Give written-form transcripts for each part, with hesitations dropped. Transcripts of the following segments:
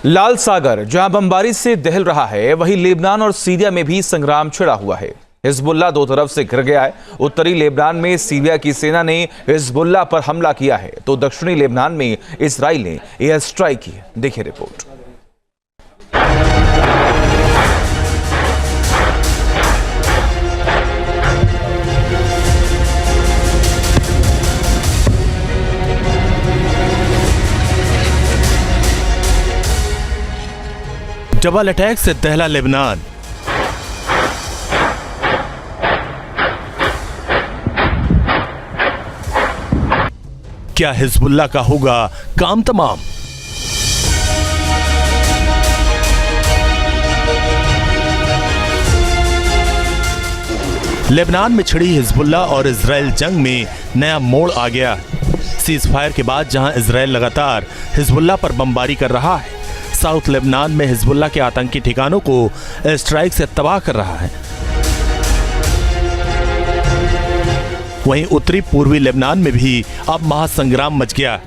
लाल सागर जहां बमबारी से दहल रहा है, वहीं लेबनान और सीरिया में भी संग्राम छिड़ा हुआ है। हिजबुल्लाह दो तरफ से घिर गया है। उत्तरी लेबनान में सीरिया की सेना ने हिजबुल्लाह पर हमला किया है, तो दक्षिणी लेबनान में इजराइल ने एयर स्ट्राइक की। देखिए रिपोर्ट। डबल अटैक से दहला लेबनान। क्या हिजबुल्लाह का होगा काम तमाम? लेबनान में छिड़ी हिजबुल्लाह और इजराइल जंग में नया मोड़ आ गया। सीज फायर के बाद जहां इजराइल लगातार हिजबुल्लाह पर बमबारी कर रहा है, साउथ लेबनान में हिजबुल्लाह के आतंकी ठिकानों को एयर स्ट्राइक से तबाह कर रहा है। वहीं उत्तरी पूर्वी लेबनान में भी अब महासंग्राम मच गया।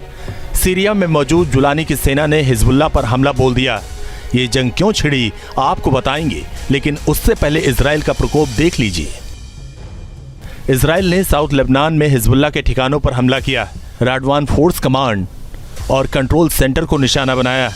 सीरिया में मौजूद जुलानी की सेना ने हिजबुल्लाह पर हमला बोल दिया। ये जंग क्यों छिड़ी आपको बताएंगे, लेकिन उससे पहले इजराइल का प्रकोप देख लीजिए। इजराइल ने साउथ लेबनान में हिजबुल्लाह के ठिकानों पर हमला किया। राडवान फोर्स कमांड और कंट्रोल सेंटर को निशाना बनाया।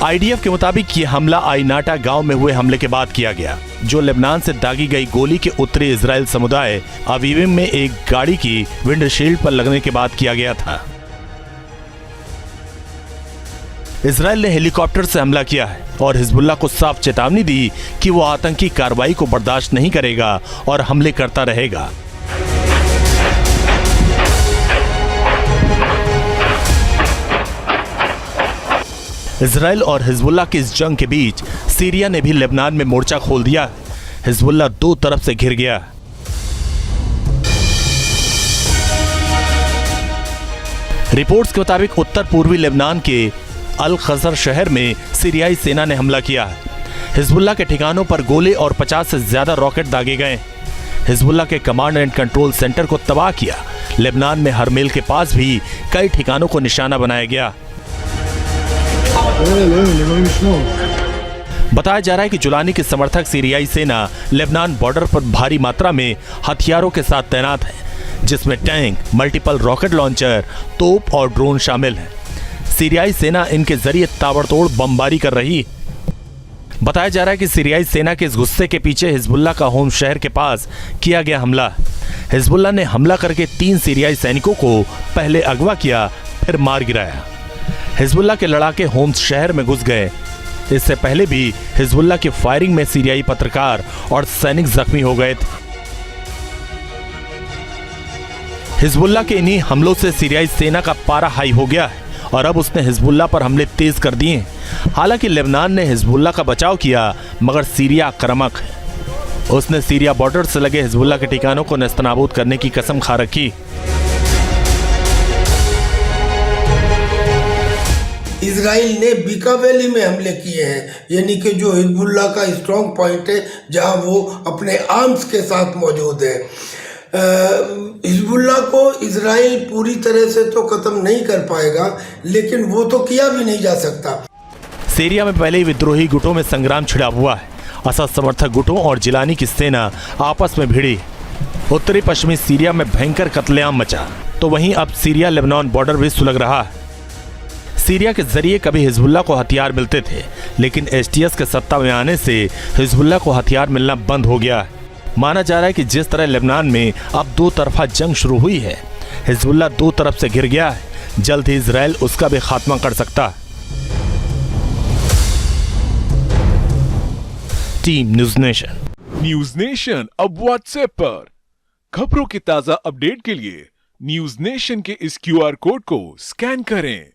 आईडीएफ के मुताबिक ये हमला आईनाटा गांव में हुए हमले के बाद किया गया, जो लेबनान से दागी गई गोली के उत्तरी इजराइल समुदाय अवीविम में एक गाड़ी की विंडशील्ड पर लगने के बाद किया गया था। इजराइल ने हेलीकॉप्टर से हमला किया है और हिजबुल्लाह को साफ चेतावनी दी कि वो आतंकी कार्रवाई को बर्दाश्त नहीं करेगा और हमले करता रहेगा। इजराइल और हिजबुल्लाह की इस जंग के बीच सीरिया ने भी लेबनान में मोर्चा खोल दिया। हिजबुल्लाह दो तरफ से घिर गया। रिपोर्ट्स के मुताबिक उत्तर पूर्वी लेबनान के अल खजर शहर में सीरियाई सेना ने हमला किया। हिजबुल्लाह के ठिकानों पर गोले और 50 से ज्यादा रॉकेट दागे गए। हिजबुल्लाह के कमांड एंड कंट्रोल सेंटर को तबाह किया। लेबनान में हरमेल के पास भी कई ठिकानों को निशाना बनाया गया। बताया जा रहा है कि जुलानी के समर्थक सीरियाई सेना लेबनान बॉर्डर पर भारी मात्रा में हथियारों के साथ तैनात है, जिसमें टैंक, मल्टीपल रॉकेट लॉन्चर, तोप और ड्रोन शामिल हैं। सीरियाई सेना इनके जरिए ताबड़तोड़ बमबारी कर रही। बताया जा रहा है कि सीरियाई सेना के इस गुस्से के पीछे हिजबुल्लाह का होम शहर के पास किया गया हमला। हिजबुल्लाह ने हमला करके 3 सीरियाई सैनिकों को पहले अगवा किया, फिर मार गिराया। हिजबुल्लाह के लड़ाके होम्स शहर में घुस गए। इससे पहले भी हिजबुल्लाह की फायरिंग में सीरियाई पत्रकार और सैनिक जख्मी हो गए थे। हिजबुल्लाह के इन्हीं हमलों से सीरियाई सेना का पारा हाई हो गया है और अब उसने हिजबुल्लाह पर हमले तेज कर दिए। हालांकि लेबनान ने हिजबुल्लाह का बचाव किया, मगर सीरिया आक्रामक है। उसने सीरिया बॉर्डर से लगे हिजबुल्लाह के ठिकानों को नेस्तनाबूद करने की कसम खा रखी। इजराइल ने बीका वैली में हमले किए हैं, यानी कि जो हिजबुल्लाह का स्ट्रॉन्ग पॉइंट है, जहां वो अपने आर्म्स के साथ मौजूद है। हिजबुल्लाह को इजराइल पूरी तरह से तो खत्म नहीं कर पाएगा, लेकिन वो तो किया भी नहीं जा सकता। सीरिया में पहले ही विद्रोही गुटों में संग्राम छिड़ा हुआ है। असद समर्थक गुटों और जिलानी की सेना आपस में भिड़ी। उत्तरी पश्चिमी सीरिया में भयंकर कत्लेआम मचा, तो वहीं अब सीरिया लेबनान बॉर्डर भी सुलग रहा है। सीरिया के जरिए कभी हिजबुल्लाह को हथियार मिलते थे, लेकिन एसटीएस के सत्ता में आने से हिजबुल्लाह को हथियार मिलना बंद हो गया है। माना जा रहा है कि जिस तरह लेबनान में अब दो तरफा जंग शुरू हुई है, हिजबुल्लाह दो तरफ से घिर गया है। जल्द ही इजराइल उसका भी खात्मा कर सकता है। Team news nation. News nation अब व्हाट्सएप पर खबरों की ताजा अपडेट के लिए न्यूज़ नेशन के इस क्यूआर कोड को स्कैन करें।